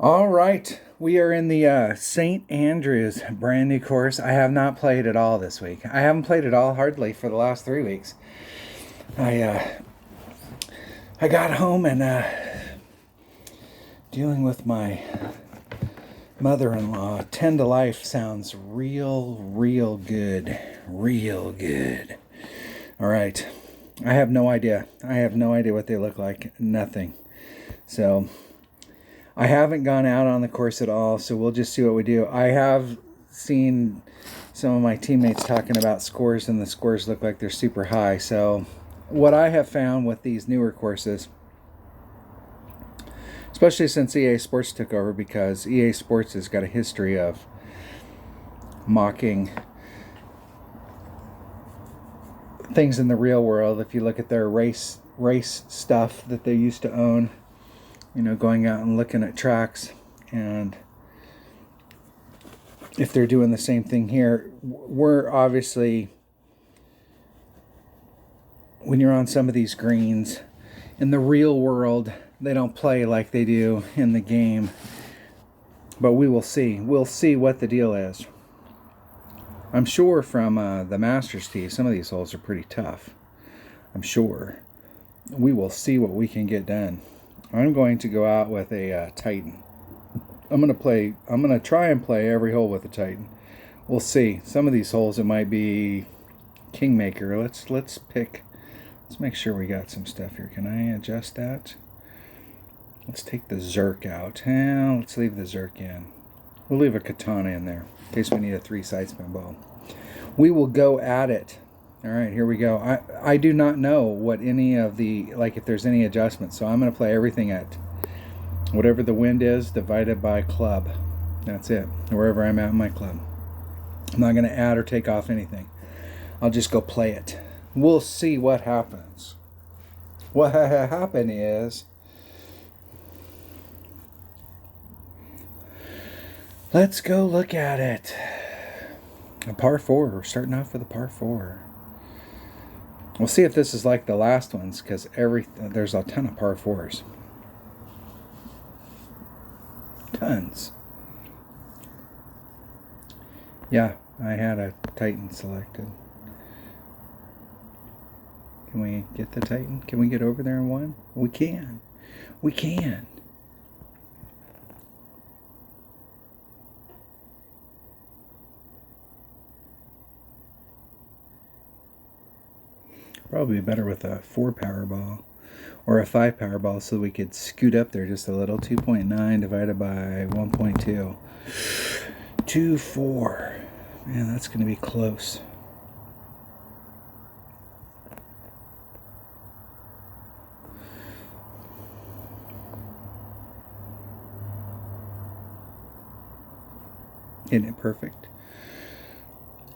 All right, we are in the St. Andrews brand new course. I have not played at all this week. I haven't played at all hardly for the last 3 weeks. I got home and dealing with my mother-in-law. 10 to life sounds real good, real good. All right, I have no idea. I have no idea what they look like. Nothing. So I haven't gone out on the course at all, so we'll just see what we do. I have seen some of my teammates talking about scores, and the scores look like they're super high. So what I have found with these newer courses, especially since EA Sports took over, because EA Sports has got a history of mocking things in the real world. If you look at their race stuff that they used to own, going out and looking at tracks, and if they're doing the same thing here, we're obviously, when you're on some of these greens in the real world, they don't play like they do in the game. But we will see. We'll see what the deal is. I'm sure from the Masters tee, some of these holes are pretty tough. I'm sure. We will see what we can get done. I'm going to go out with a Titan. I'm going to try and play every hole with a Titan. We'll see. Some of these holes it might be Kingmaker. Let's make sure we got some stuff here. Can I adjust that? Let's take the Zerk out. Let's leave the Zerk in. We'll leave a Katana in there in case we need a 3-side spin ball. We will go at it. All right, here we go. I do not know what any of the, if there's any adjustments. So I'm going to play everything at whatever the wind is divided by club. That's it. Wherever I'm at in my club. I'm not going to add or take off anything. I'll just go play it. We'll see what happens. What happened is, let's go look at it. A par 4. We're starting off with a par 4. We'll see if this is like the last ones, because there's a ton of par 4s. Tons. Yeah, I had a Titan selected. Can we get the Titan? Can we get over there in one? We can. We can. Probably better with a 4 Powerball or a 5 Powerball, so we could scoot up there just a little. 2.9 divided by 1.2. 2.4. Man, that's going to be close. Isn't it perfect?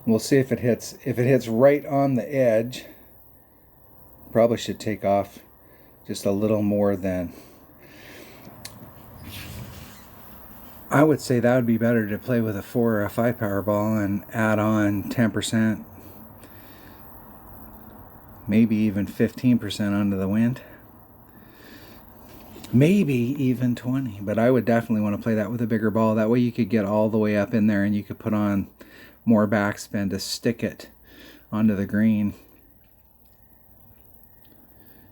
We'll see if it hits. If it hits right on the edge, probably should take off just a little more than. I would say that would be better to play with a 4 or a 5 Powerball and add on 10%, maybe even 15% onto the wind. Maybe even 20, but I would definitely want to play that with a bigger ball. That way you could get all the way up in there and you could put on more backspin to stick it onto the green.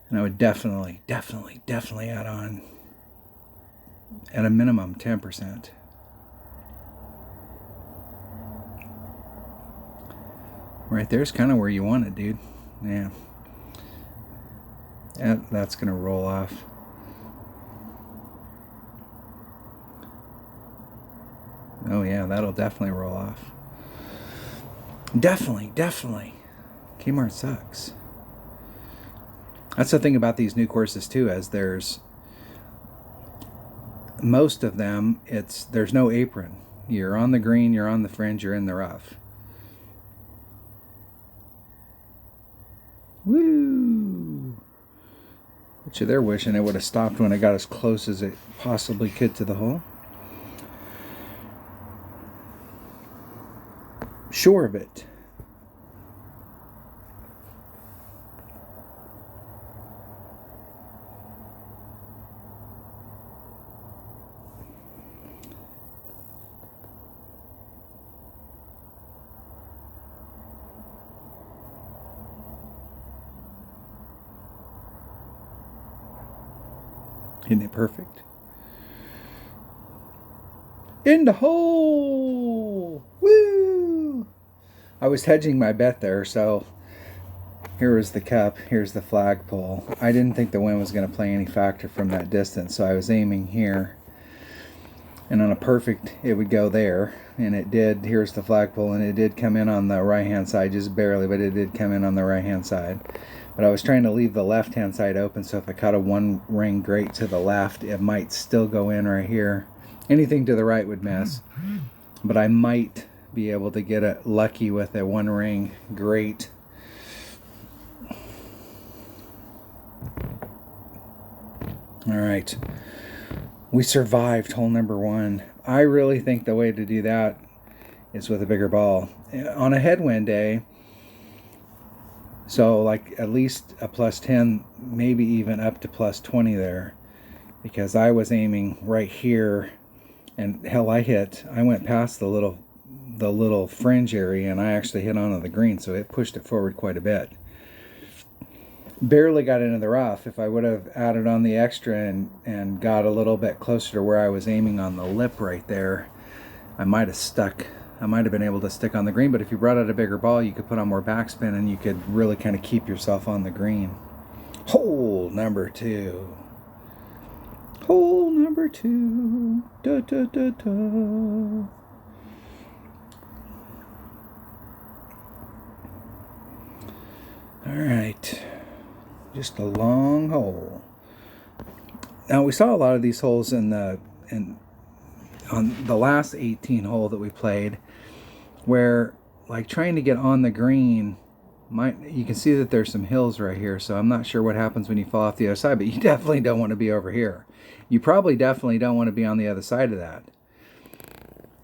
And I would definitely add on, at a minimum, 10%. Right there's kind of where you want it, dude. Yeah. That's going to roll off. Oh yeah, that'll definitely roll off. Definitely. Kmart sucks. That's the thing about these new courses too, as there's most of them, there's no apron. You're on the green, you're on the fringe, you're in the rough. Woo! Bet you they're wishing it would have stopped when it got as close as it possibly could to the hole. Sure of it. Isn't it perfect? In the hole! Woo! I was hedging my bet there, so here was the cup, here's the flagpole. I didn't think the wind was going to play any factor from that distance, so I was aiming here. And on a perfect, it would go there. And it did. Here's the flagpole, and it did come in on the right-hand side, just barely, but it did come in on the right-hand side. But I was trying to leave the left-hand side open, so if I caught a one-ring grate to the left, it might still go in right here. Anything to the right would miss. But I might be able to get it lucky with a one-ring grate. All right. We survived hole number 1. I really think the way to do that is with a bigger ball. On a headwind day, so like at least a plus 10, maybe even up to plus 20 there, because I was aiming right here, and hell, I went past the little fringe area, and I actually hit onto the green, so it pushed it forward quite a bit. Barely got into the rough. If I would have added on the extra and got a little bit closer to where I was aiming on the lip right there, I might have been able to stick on the green. But if you brought out a bigger ball, you could put on more backspin and you could really kind of keep yourself on the green. Hole number 2. Hole number 2. Da, da, da, da. All right. Just a long hole. Now we saw a lot of these holes on the last 18 hole that we played, where like trying to get on the green, you can see that there's some hills right here, so I'm not sure what happens when you fall off the other side, but you definitely don't want to be over here. You probably definitely don't want to be on the other side of that.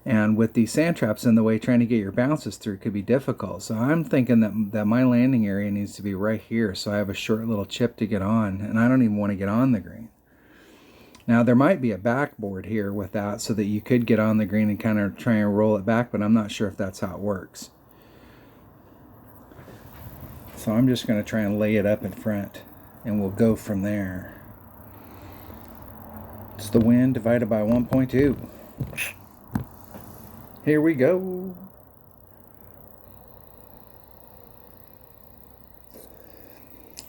And with these sand traps in the way, trying to get your bounces through could be difficult. So I'm thinking that my landing area needs to be right here, so I have a short little chip to get on, and I don't even want to get on the green. Now there might be a backboard here with that, so that you could get on the green and kind of try and roll it back, but I'm not sure if that's how it works. So I'm just going to try and lay it up in front, and we'll go from there. It's the wind divided by 1.2. Here we go.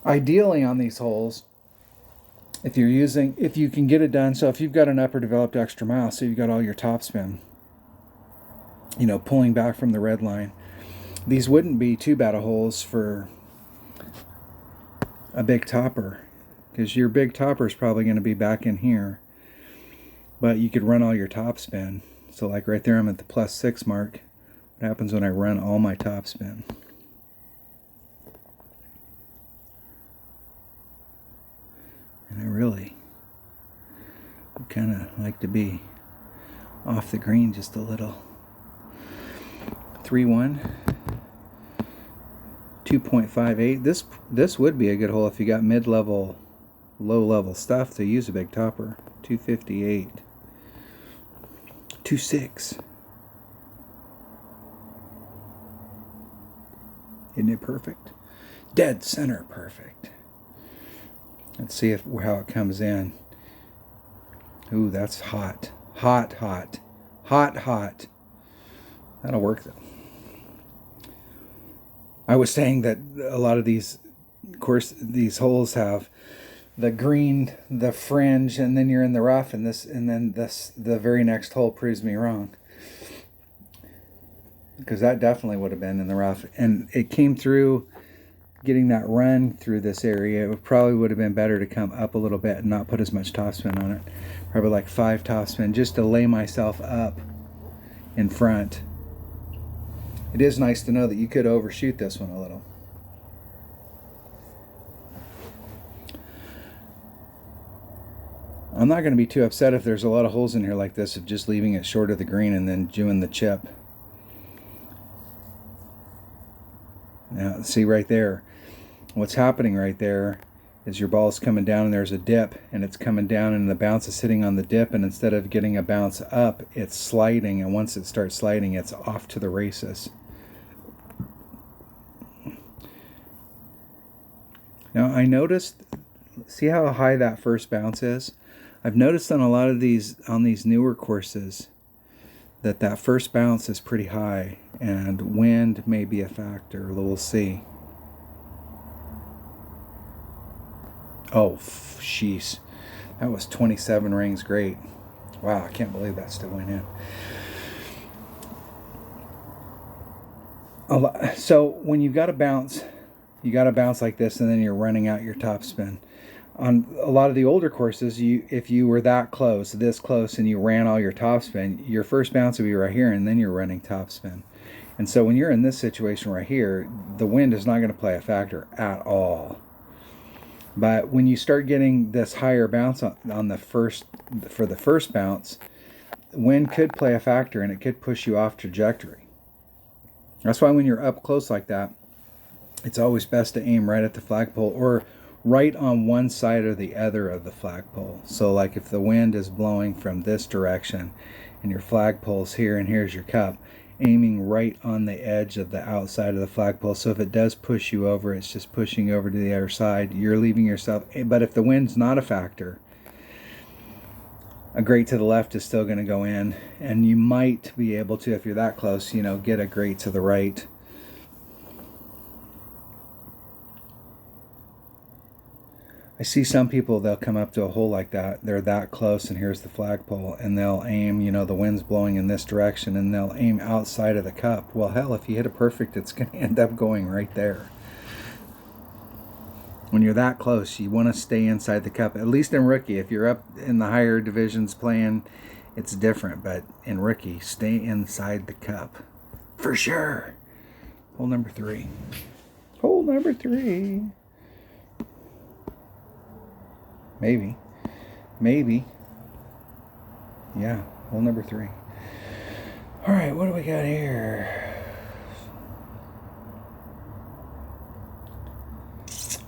Ideally on these holes, if you can get it done, so if you've got an upper developed extra mile, so you've got all your topspin, pulling back from the red line, these wouldn't be too bad of holes for a big topper, because your big topper is probably going to be back in here, but you could run all your topspin. So like right there, I'm at the plus 6 mark. What happens when I run all my topspin? And I really kind of like to be off the green just a little. 3-1, 2.58. This would be a good hole if you got mid-level, low-level stuff to use a big topper. 258. 2.6. Isn't it perfect? Dead center perfect. Let's see how it comes in. Ooh, that's hot. Hot, hot. Hot, hot. That'll work though. I was saying that a lot of these, of course, these holes have the green, the fringe, and then you're in the rough, and the very next hole proves me wrong, because that definitely would have been in the rough, and it came through. Getting that run through this area, it probably would have been better to come up a little bit and not put as much topspin on it. Probably like 5 topspin, just to lay myself up in front. It is nice to know that you could overshoot this one a little. I'm not going to be too upset if there's a lot of holes in here like this, of just leaving it short of the green and then doing the chip. Now, see right there, what's happening right there is your ball's coming down and there's a dip, and it's coming down and the bounce is sitting on the dip, and instead of getting a bounce up, it's sliding, and once it starts sliding, it's off to the races. Now I noticed, see how high that first bounce is? I've noticed on a lot of these newer courses that first bounce is pretty high, and wind may be a factor. We'll see. Oh, sheesh. That was 27 rings. Great. Wow, I can't believe that still went in. So when you've got to bounce, you got to bounce like this, and then you're running out your topspin. On a lot of the older courses, if you were that close, this close, and you ran all your topspin, your first bounce would be right here, and then you're running topspin. And so when you're in this situation right here, the wind is not going to play a factor at all. But when you start getting this higher bounce on the first bounce, wind could play a factor, and it could push you off trajectory. That's why when you're up close like that, it's always best to aim right at the flagpole, or right on one side or the other of the flagpole. So like if the wind is blowing from this direction and your flagpole's here and here's your cup, aiming right on the edge of the outside of the flagpole. So if it does push you over, it's just pushing over to the other side. You're leaving yourself. But if the wind's not a factor, a grate to the left is still going to go in, and you might be able to, if you're that close, get a grate to the right. I see some people, they'll come up to a hole like that. They're that close, and here's the flagpole, and they'll aim, the wind's blowing in this direction, and they'll aim outside of the cup. Well, hell, if you hit a perfect, it's going to end up going right there. When you're that close, you want to stay inside the cup. At least in rookie. If you're up in the higher divisions playing, it's different. But in rookie, stay inside the cup. For sure. Hole number 3. Hole number 3. Maybe. Yeah, hole number 3. All right, what do we got here?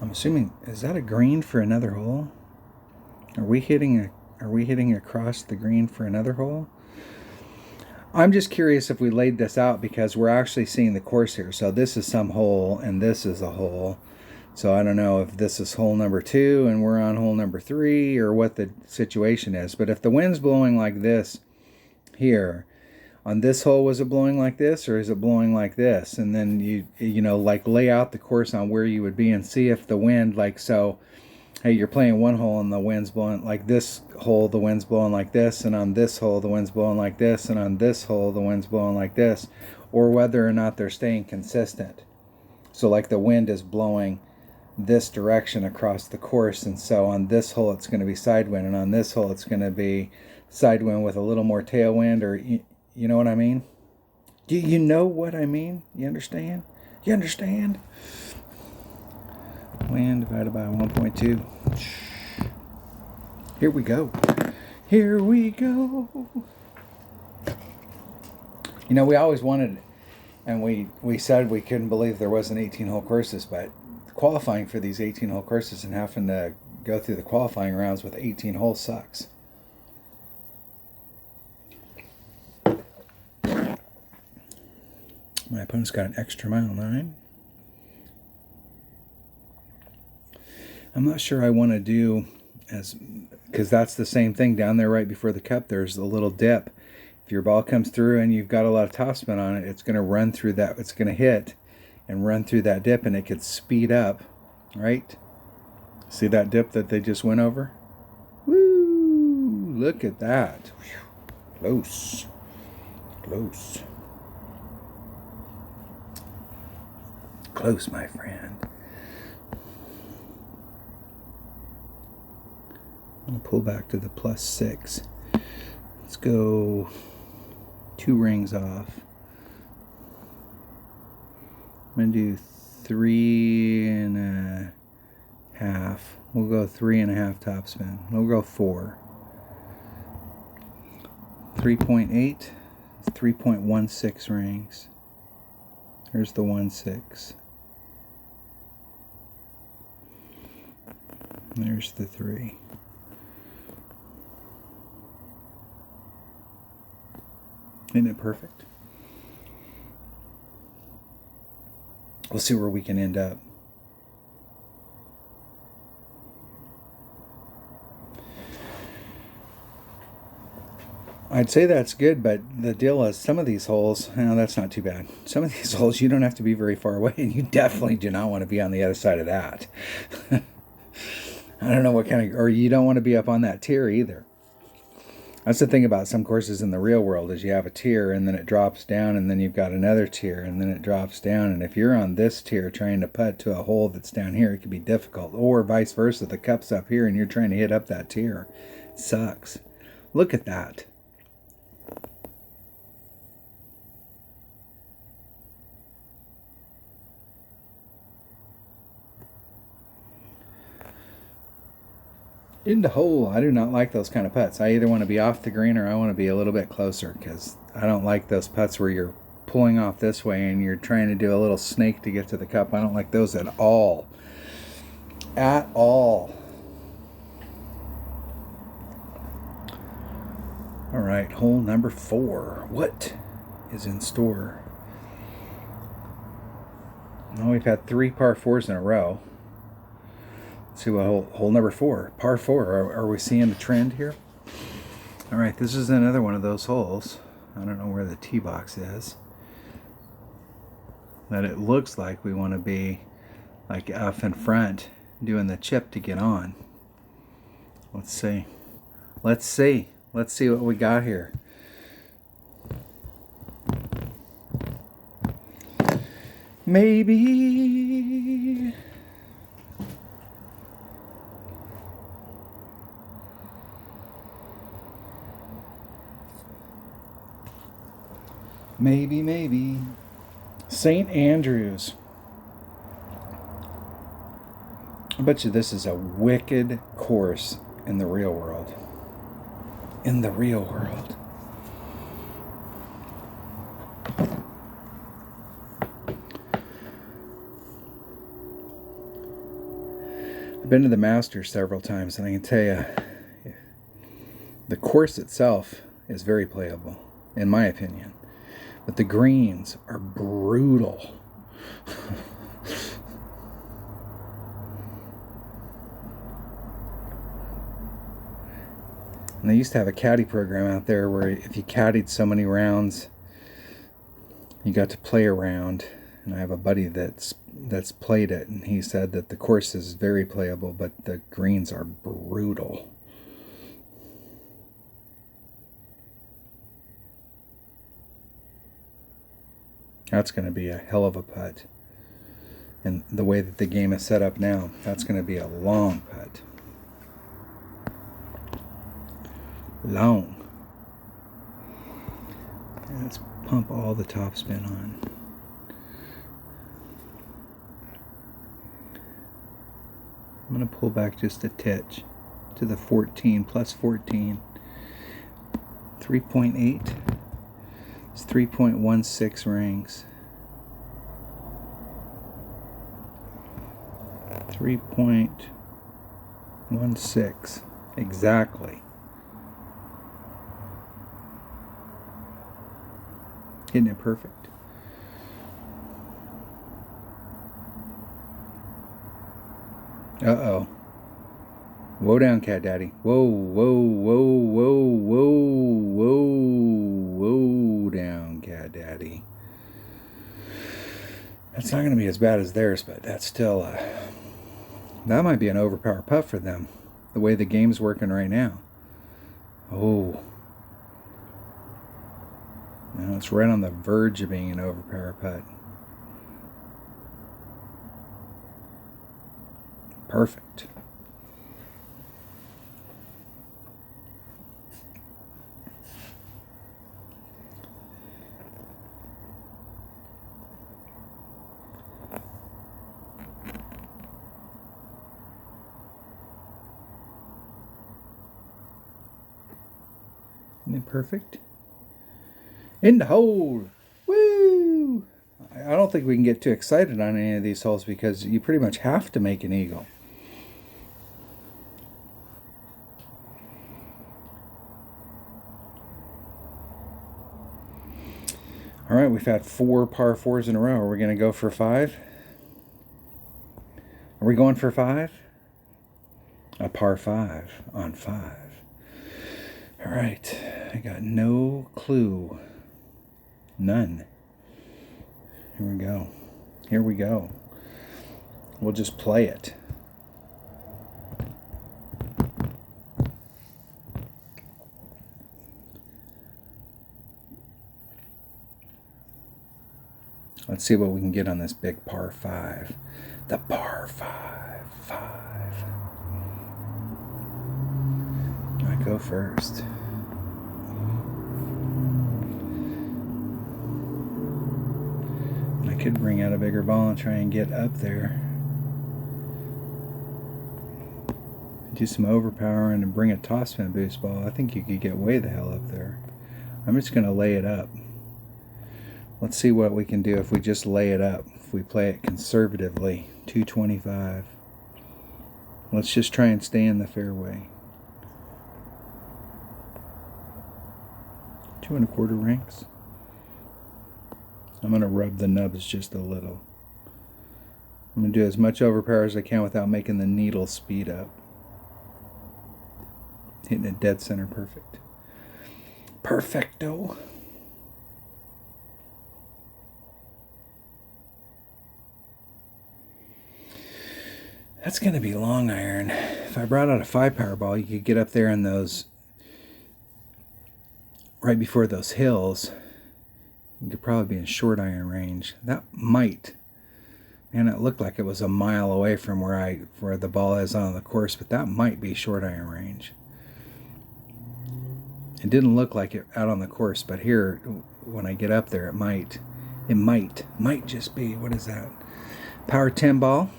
I'm assuming, is that a green for another hole? Are we hitting across the green for another hole? I'm just curious if we laid this out, because we're actually seeing the course here. So this is some hole, and this is a hole. So I don't know if this is hole number 2 and we're on hole number 3, or what the situation is. But if the wind's blowing like this here, on this hole, was it blowing like this, or is it blowing like this? And then you lay out the course on where you would be, and see if the wind, hey, you're playing one hole and the wind's blowing like this hole, the wind's blowing like this, and on this hole the wind's blowing like this, and on this hole the wind's blowing like this, or whether or not they're staying consistent. So like the wind is blowing this direction across the course, and so on this hole it's going to be side wind, and on this hole it's going to be side wind with a little more tailwind, or you know what I mean? Do you know what I mean? You understand? You understand? Wind divided by 1.2. Here we go. Here we go. We always wanted, and we said we couldn't believe there wasn't 18-hole courses, but qualifying for these 18-hole courses and having to go through the qualifying rounds with 18 holes sucks. My opponent's got an extra mile 9. I'm not sure I want to do because that's the same thing down there right before the cup. There's a little dip. If your ball comes through and you've got a lot of topspin on it, it's going to run through that. It's going to hit and run through that dip, and it could speed up, right? See that dip that they just went over? Woo! Look at that. Close. Close. Close, my friend. I'm going to pull back to the +6. Let's go 2 rings off. I'm going to do 3.5. We'll go 3.5 topspin. We'll go 4. 3.8. 3.16 rings. Here's the 1.6. There's the 3. Isn't it perfect? We'll see where we can end up. I'd say that's good, but the deal is some of these holes, that's not too bad. Some of these holes, you don't have to be very far away, and you definitely do not want to be on the other side of that. I don't know what kind of, or you don't want to be up on that tier either. That's the thing about some courses in the real world is you have a tier and then it drops down and then you've got another tier and then it drops down. And if you're on this tier trying to putt to a hole that's down here, it can be difficult. Or vice versa, the cup's up here and you're trying to hit up that tier. It sucks. Look at that. In the hole, I do not like those kind of putts. I either want to be off the green or I want to be a little bit closer because I don't like those putts where you're pulling off this way and you're trying to do a little snake to get to the cup. I don't like those at all. At all. All right, hole number 4. What is in store? Well, we've had 3 par 4s in a row. Let's see what hole number 4, par 4. Are we seeing a trend here? All right, this is another one of those holes. I don't know where the tee box is. That it looks like we want to be like up in front doing the chip to get on. Let's see. Let's see what we got here. Maybe. Maybe. St. Andrews. I bet you this is a wicked course in the real world. In the real world. I've been to the Masters several times, and I can tell you, the course itself is very playable, in my opinion. But the greens are brutal. And they used to have a caddy program out there where if you caddied so many rounds, you got to play a round. And I have a buddy that's played it, and he said that the course is very playable, but the greens are brutal. That's going to be a hell of a putt. And the way that the game is set up now, that's going to be a long putt. Long. And let's pump all the topspin on. I'm going to pull back just a titch to the 14 plus 14. 3.8. It's 3.16 rings. 3.16 exactly. Isn't it perfect? Uh-oh. Whoa down, Cat Daddy. Whoa, whoa, whoa, whoa, whoa, whoa down, Cat Daddy. That's not going to be as bad as theirs, but that's still, that might be an overpower putt for them, the way the game's working right now. Oh. Now it's right on the verge of being an overpower putt. Perfect. Isn't it perfect? In the hole! Woo! I don't think we can get too excited on any of these holes because you pretty much have to make an eagle. All right, we've had 4 par 4s in a row. Are we going to go for 5? Are we going for 5? A par 5 on 5. All right. I got no clue. None. Here we go. Here we go. We'll just play it. Let's see what we can get on this big par 5. The par 5. I go first. I could bring out a bigger ball and try and get up there. Do some overpowering and bring a topspin boost ball. I think you could get way the hell up there. I'm just going to lay it up. Let's see what we can do if we just lay it up. If we play it conservatively. 225. Let's just try and stay in the fairway. 2 1/4 ranks. I'm going to rub the nubs just a little. I'm going to do as much overpower as I can without making the needle speed up. Hitting it dead center perfect. Perfecto. That's going to be long iron. If I brought out a 5-power ball, you could get up there in those, right before those hills. You could probably be in short iron range. That might, and it looked like it was a mile away from where the ball is on the course, but that might be short iron range. It didn't look like it out on the course, but here, when I get up there, it might just be, what is that? Power 10 ball.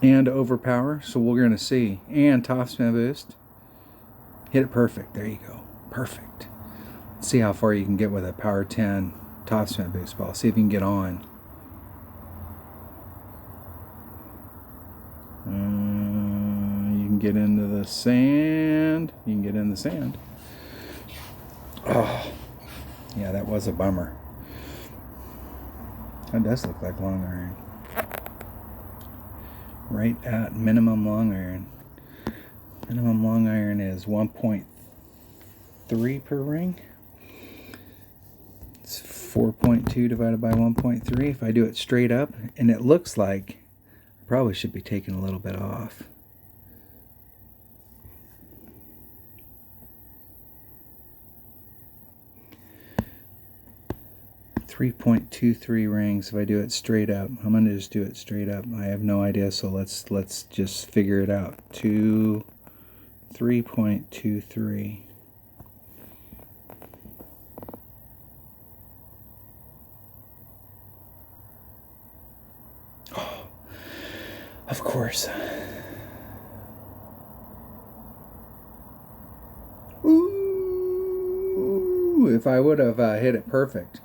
And overpower, so we're going to see. And topspin boost. Hit it perfect. There you go. Perfect. Let's see how far you can get with a power 10 topspin boost ball. See if you can get on. You can get into the sand. You can get in the sand. Oh, yeah, that was a bummer. That does look like long iron. Right at minimum long iron. Minimum long iron is 1.3 per ring. It's 4.2 divided by 1.3. If I do it straight up, and it looks like I probably should be taking a little bit off. 3.23 rings if I do it straight up. I'm going to just do it straight up. I have no idea, so let's just figure it out. 3.23. Oh, of course. Ooh, if I would have hit it perfect.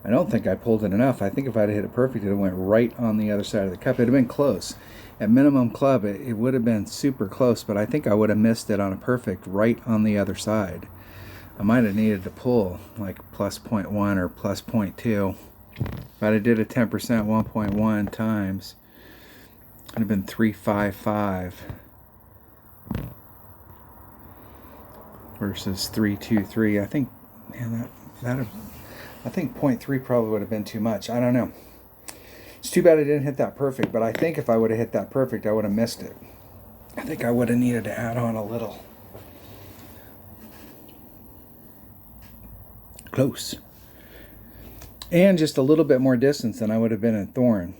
I don't think I pulled it enough. I think if I'd hit it perfect, it went right on the other side of the cup. It would have been close. At minimum club, it would have been super close, but I think I would have missed it on a perfect right on the other side. I might have needed to pull like plus 0.1 or plus 0.2. If I did a 10% 1.1 times, it would have been 355 versus 323. I think, man, I think 0.3 probably would have been too much. I don't know. It's too bad I didn't hit that perfect, but I think if I would have hit that perfect, I would have missed it. I think I would have needed to add on a little. Close. And just a little bit more distance than I would have been in Thorn.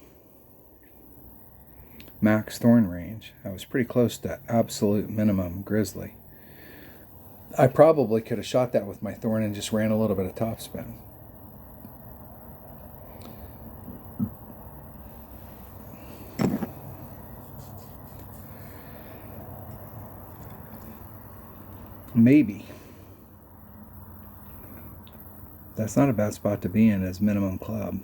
Max Thorn range. I was pretty close to absolute minimum Grizzly. I probably could have shot that with my Thorn and just ran a little bit of topspin. Maybe. That's not a bad spot to be in as minimum club.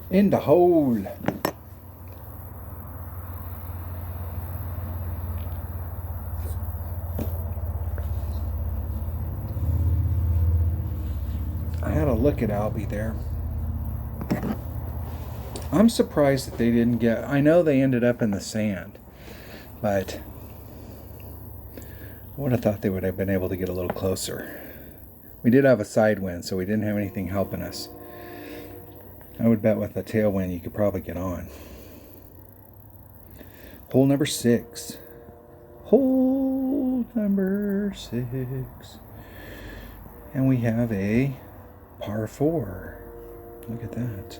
In the hole. I had a look at Albie there. I'm surprised that they didn't get... I know they ended up in the sand, but I would have thought they would have been able to get a little closer. We did have a side wind, so we didn't have anything helping us. I would bet with a tailwind you could probably get on. Hole number 6. Hole number 6. And we have a par 4. Look at that.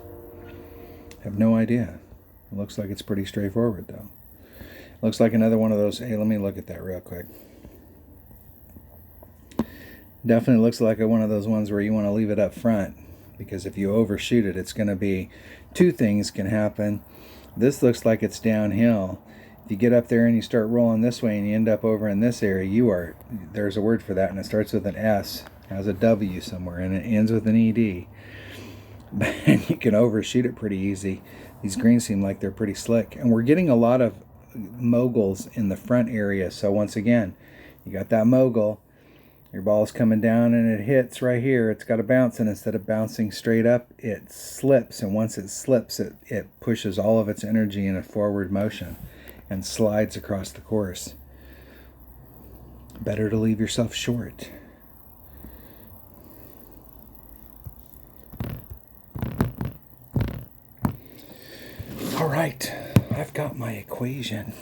I have no idea. It looks like it's pretty straightforward, though. Looks like another one of those. Hey, let me look at that real quick. Definitely looks like one of those ones where you want to leave it up front, because if you overshoot it, it's going to be two things can happen. This looks like it's downhill. If you get up there and you start rolling this way and you end up over in this area, there's a word for that, and it starts with an S, has a W somewhere, and it ends with an ED. And you can overshoot it pretty easy. These greens seem like they're pretty slick, and we're getting a lot of moguls in the front area. So once again, you got that mogul. Your ball's coming down and it hits right here. It's got to bounce, and instead of bouncing straight up, it slips. And once it slips, it pushes all of its energy in a forward motion and slides across the course. Better to leave yourself short. All right, I've got my equation.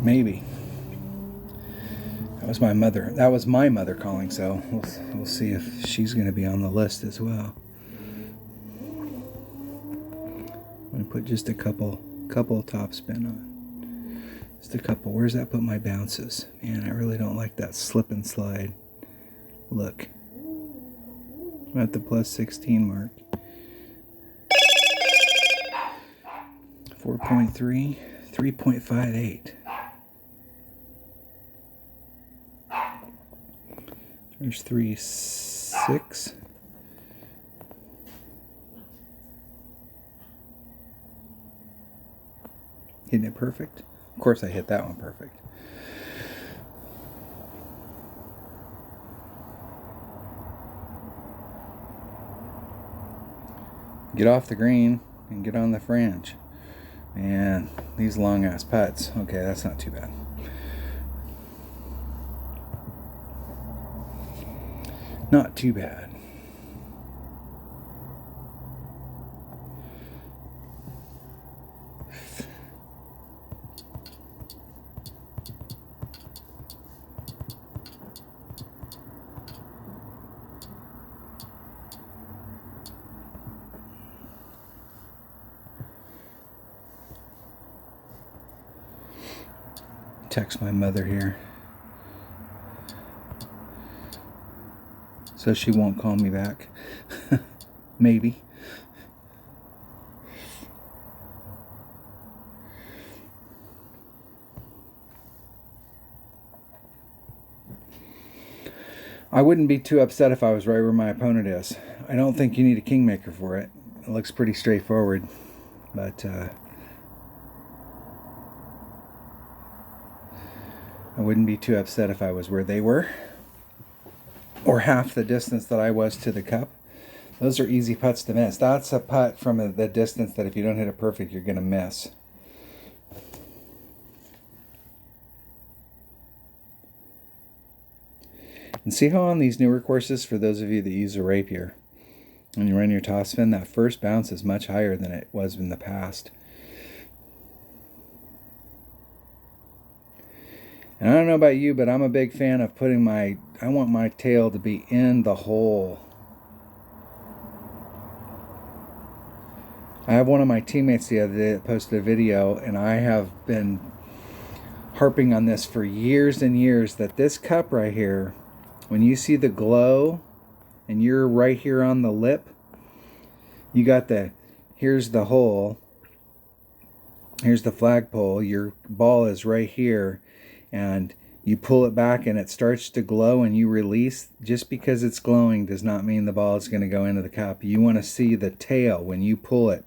Maybe. That was my mother calling, so we'll see if she's going to be on the list as well. I'm going to put just a couple top spin on. Just a couple. Where's that put my bounces? Man, I really don't like that slip and slide. Look. I'm at the plus 16 mark. 4.3, 3.58. There's 3.6. Hitting it perfect. Of course, I hit that one perfect. Get off the green and get on the fringe. Man, these long ass putts. Okay, that's not too bad. Not too bad. Text my mother here. So she won't call me back. Maybe. I wouldn't be too upset if I was right where my opponent is. I don't think you need a kingmaker for it. It looks pretty straightforward. But I wouldn't be too upset if I was where they were, or half the distance that I was to the cup. Those are easy putts to miss. That's a putt from the distance that if you don't hit it perfect, you're going to miss. And see how on these newer courses, for those of you that use a rapier, when you run your toss fin, that first bounce is much higher than it was in the past. And I don't know about you, but I'm a big fan of I want my tail to be in the hole. I have one of my teammates the other day that posted a video, and I have been harping on this for years and years, that this cup right here, when you see the glow and you're right here on the lip, you got here's the hole, here's the flagpole, your ball is right here, and you pull it back and it starts to glow and you release. Just because it's glowing does not mean the ball is going to go into the cup. You want to see the tail when you pull it.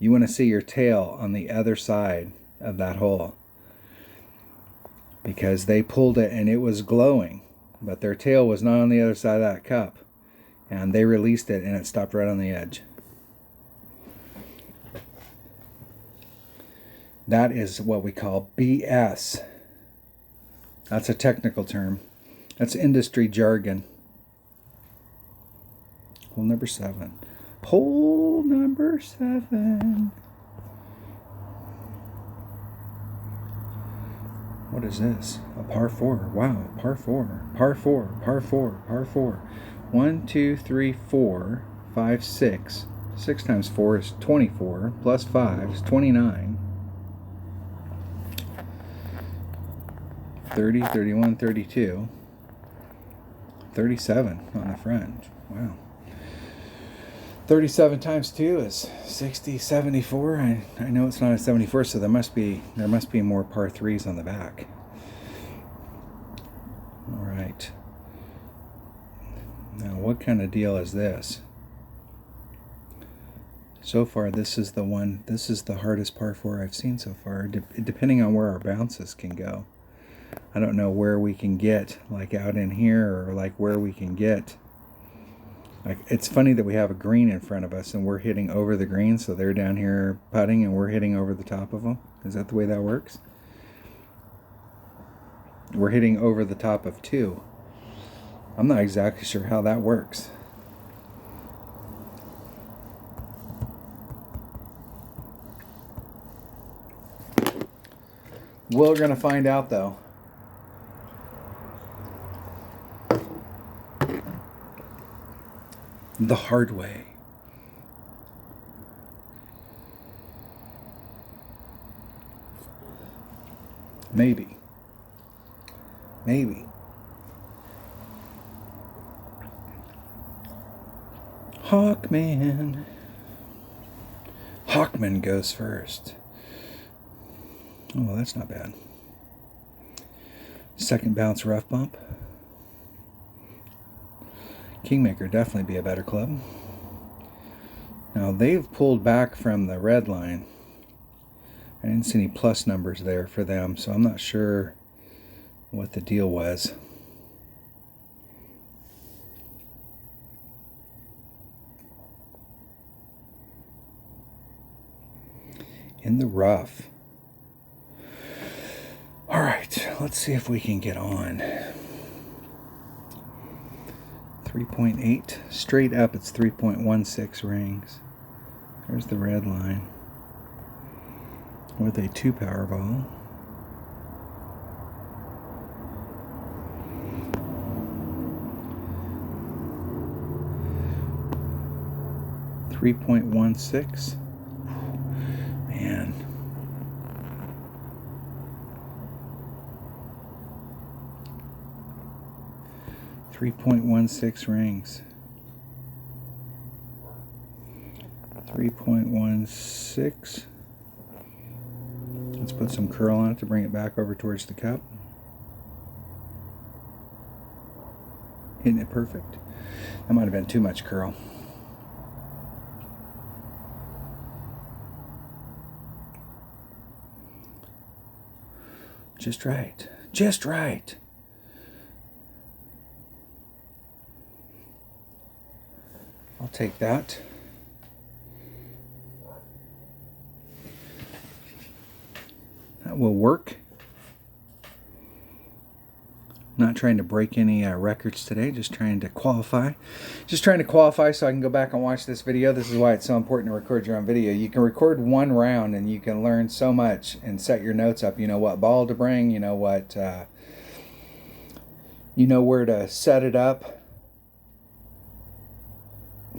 You want to see your tail on the other side of that hole, because they pulled it and it was glowing, but their tail was not on the other side of that cup, and they released it and it stopped right on the edge. That is what we call BS. That's a technical term. That's industry jargon. Hole number 7. Hole number 7. What is this? A par 4. Wow, par 4. Par 4. Par 4. Par 4. 1, 2, 3, 4, 5, 6. 6 times 4 is 24. Plus 5 is 29. 30, 31, 32. 37 on the front. Wow. 37 times 2 is 60, 74. I know it's not a 74, so there must be more par 3s on the back. All right. Now, what kind of deal is this? So far, this is the hardest par 4 I've seen so far, depending on where our bounces can go. I don't know where we can get, like out in here, or like where we can get. Like, it's funny that we have a green in front of us and we're hitting over the green, so they're down here putting and we're hitting over the top of them. Is that the way that works? We're hitting over the top of 2. I'm not exactly sure how that works. We're going to find out, though. The hard way. Maybe. Hawkman. Hawkman goes first. Oh, well, that's not bad. Second bounce, rough bump. Kingmaker definitely be a better club. Now, they've pulled back from the red line. I didn't see any plus numbers there for them, so I'm not sure what the deal was. In the rough. All right, let's see if we can get on. 3.8. Straight up, it's 3.16 rings. There's the red line. With a 2 Powerball. $3.16. Man. $3.16 rings. 3.16. Let's put some curl on it to bring it back over towards the cup. Hitting it perfect. That might have been too much curl. Just right. Just right. I'll take that. That will work. Not trying to break any records today, just trying to qualify. Just trying to qualify so I can go back and watch this video. This is why it's so important to record your own video. You can record one round and you can learn so much and set your notes up. You know what ball to bring, you know what, you know where to set it up,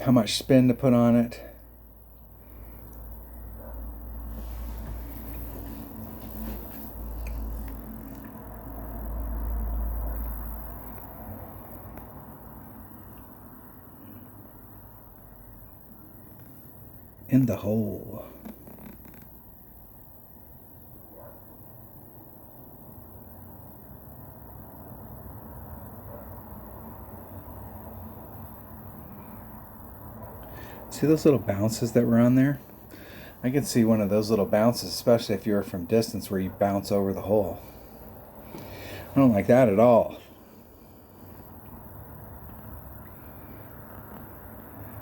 how much spin to put on it. In the hole. See those little bounces that were on there? I can see one of those little bounces, especially if you're from distance where you bounce over the hole. I don't like that at all.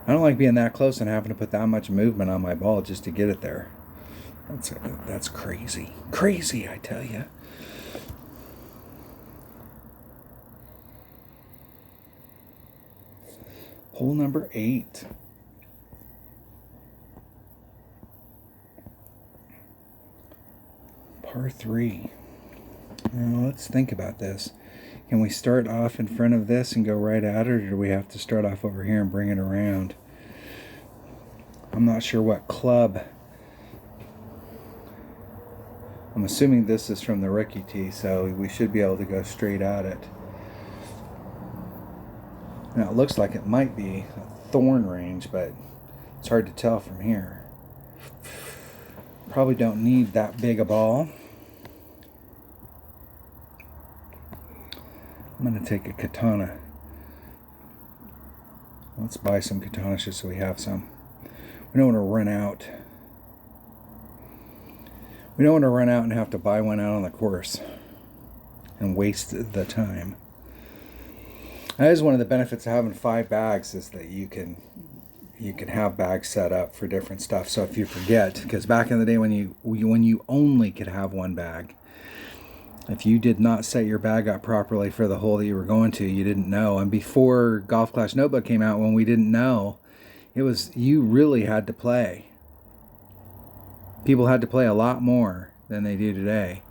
I don't like being that close and having to put that much movement on my ball just to get it there. That's crazy. Crazy, I tell you. Hole number 8. Par 3. Now let's think about this. Can we start off in front of this and go right at it, or do we have to start off over here and bring it around? I'm not sure what club. I'm assuming this is from the rookie tee, so we should be able to go straight at it. Now it looks like it might be a thorn range, but it's hard to tell from here. Probably don't need that big a ball. I'm going to take a katana. Let's buy some katanas just so we have some. We don't want to run out. We don't want to run out and have to buy one out on the course and waste the time. That is one of the benefits of having 5 bags, is that you can have bags set up for different stuff. So if you forget, because back in the day when you only could have one bag, if you did not set your bag up properly for the hole that you were going to, you didn't know. And before Golf Clash Notebook came out, when we didn't know, it was, you really had to play. People had to play a lot more than they do today,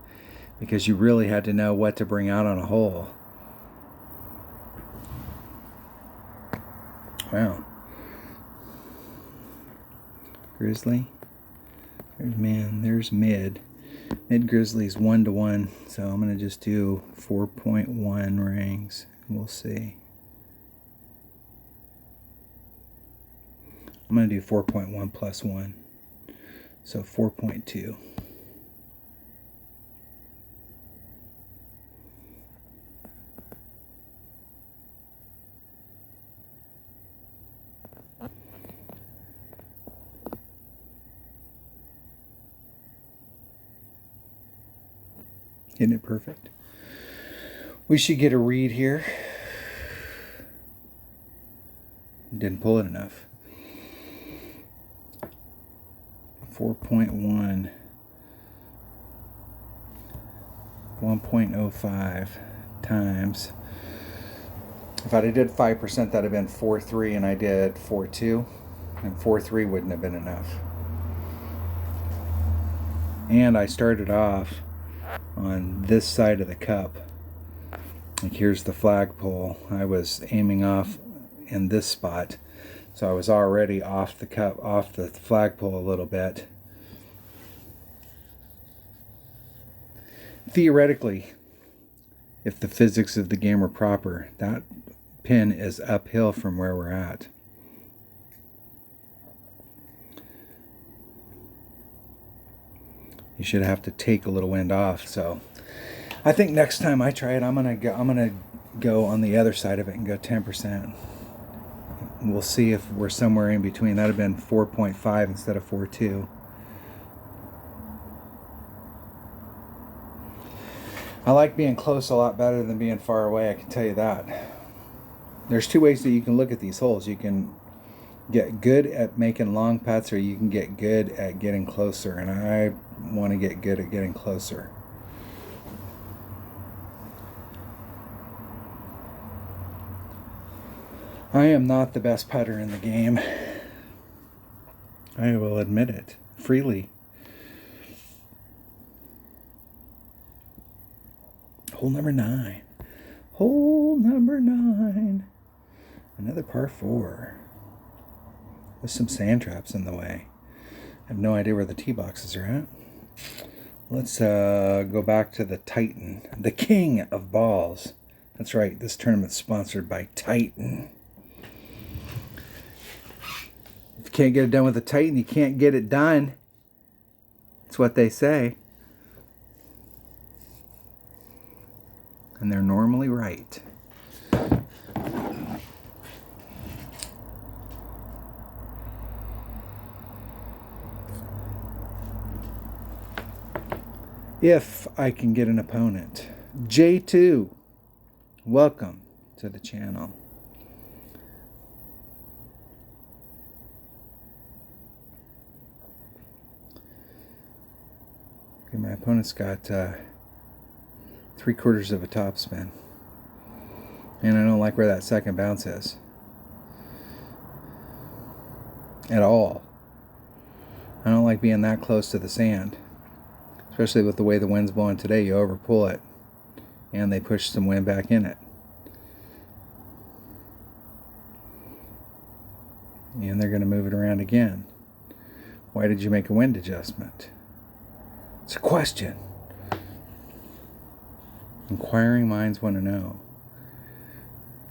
because you really had to know what to bring out on a hole. Wow. Grizzly. There's mid. Mid Grizzly's 1-to-1, so I'm going to just do 4.1 rings. We'll see. I'm going to do 4.1 plus 1, so 4.2. Isn't it perfect? We should get a read here. Didn't pull it enough. 4.1. 1.05 times. If I'd have did 5%, that'd have been 4.3, and I did 4.2, and 4.3 wouldn't have been enough. And I started off on this side of the cup. Like, here's the flagpole. I was aiming off in this spot, so I was already off the cup, off the flagpole a little bit. Theoretically, if the physics of the game were proper, that pin is uphill from where we're at. You should have to take a little wind off. So I think next time I try it, I'm gonna go on the other side of it and go 10%. We'll see if we're somewhere in between. That'd have been 4.5 instead of 4.2. I like being close a lot better than being far away, I can tell you that. There's 2 ways that you can look at these holes. You can get good at making long putts, or you can get good at getting closer, and I want to get good at getting closer. I am not the best putter in the game. I will admit it freely. Hole number 9. Hole number 9. Another par 4. With some sand traps in the way. I have no idea where the tee boxes are at. Let's go back to the Titan, the king of balls. That's right, this tournament's sponsored by Titan. If you can't get it done with the Titan, you can't get it done. That's what they say. And they're normally right. if I can get an opponent. J2, welcome to the channel. Okay, my opponent's got 3/4 of a topspin. And I don't like where that second bounce is. At all. I don't like being that close to the sand. Especially with the way the wind's blowing today, you overpull it. And they push some wind back in it. And they're going to move it around again. Why did you make a wind adjustment? It's a question. Inquiring minds want to know.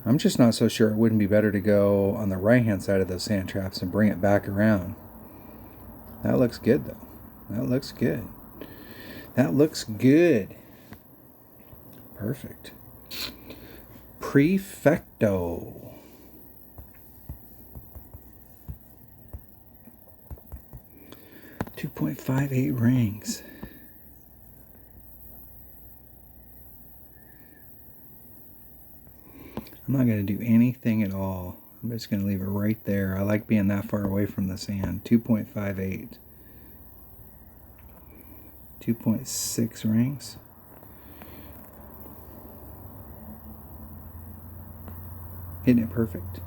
I'm just not so sure it wouldn't be better to go on the right-hand side of those sand traps and bring it back around. That looks good, though. That looks good. That looks good. Perfect. Perfecto. .58 rings. I'm not going to do anything at all. I'm just going to leave it right there. I like being that far away from the sand. 2.58. 2.6 rings. Hitting it perfect.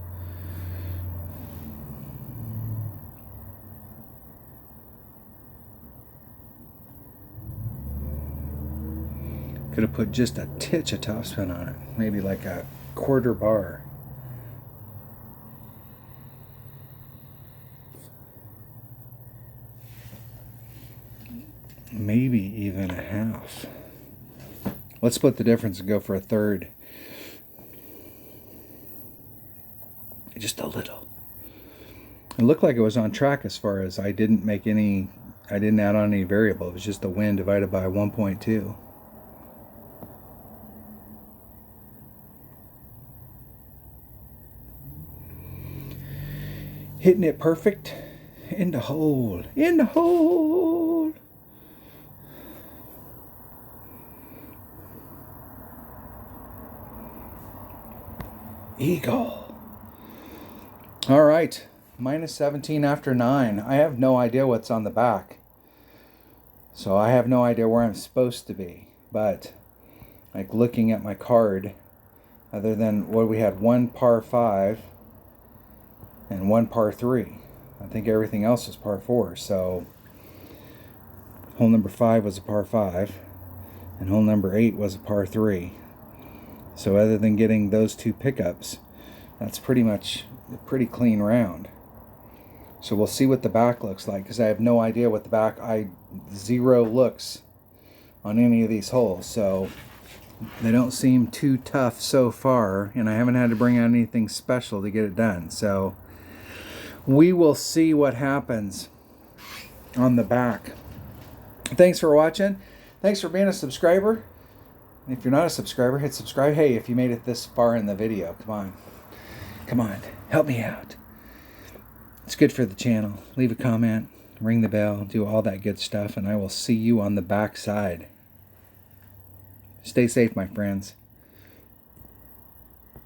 Could have put just a titch of topspin on it. Maybe like a 1/4 bar. Maybe even a half. Let's split the difference and go for a 1/3. Just a little. It looked like it was on track as far as I didn't add on any variable. It was just the wind divided by 1.2. Hitting it perfect. In the hole. In the hole. Eagle. All right. -17 after 9. I have no idea what's on the back. So I have no idea where I'm supposed to be. But, like looking at my card, other than what we had, 1 par 5 and 1 par 3. I think everything else was par 4. So hole number 5 was a par 5 and hole number 8 was a par 3. So other than getting those 2 pickups, that's pretty much a pretty clean round. So we'll see what the back looks like, because I have no idea what the back, zero looks on any of these holes. So they don't seem too tough so far, and I haven't had to bring out anything special to get it done. So we will see what happens on the back. Thanks for watching. Thanks for being a subscriber. If you're not a subscriber, hit subscribe. Hey, if you made it this far in the video, come on. Come on, help me out. It's good for the channel. Leave a comment, ring the bell, do all that good stuff, and I will see you on the back side. Stay safe, my friends.